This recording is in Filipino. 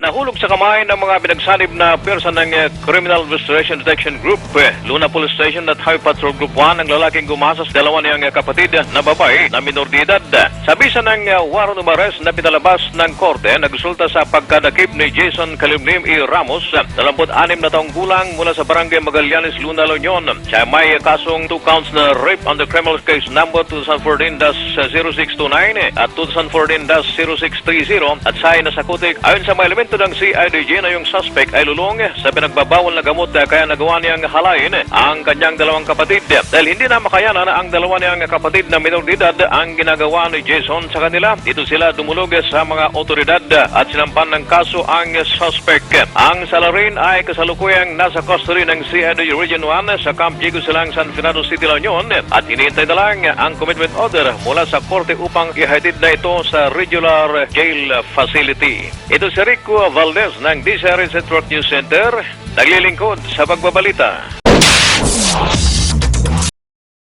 Nahulog sa kamay ng mga pinagsanib na pwersa ng Criminal Investigation Detection Group, Luna Police Station at Highway Patrol Group 1 ang lalaking gumasas dalawa niyang kapatid na babae na minor de edad. Sa bisa ng warrant of arrest na pinalabas ng korte, nagresulta sa pagkadakip ni Jason Kalimlim E. Ramos, 26 na taong gulang mula sa Barangay Magallanes, Luna, La Union. Siya may kasong 2 counts na rape under criminal case number 2014-0629 at 2014-0630 at siya ay nasakutik. Ayon sa mga elemento ng CIDG na yung suspect ay lulong sa pinagbabawal na gamot kaya nagawa niyang halayin ang kanyang dalawang kapatid. Dahil hindi na makayanan ang dalawa niyang kapatid na minor de edad ang ginagawa ni Jason sa kanila, dito sila dumulog sa mga otoridad at sinampan ng kaso ang suspect. Ang salarin ay kasalukuyang nasa custody ng CIDG Region 1 sa Camp Diego Silang, San Fernando City, La Union at hinihintay na lang ang commitment order mula sa korte upang ihatid na ito sa regular jail facility. Ito si Rico Valdez ng DCRH Network News Center, naglilingkod sa pagbabalita.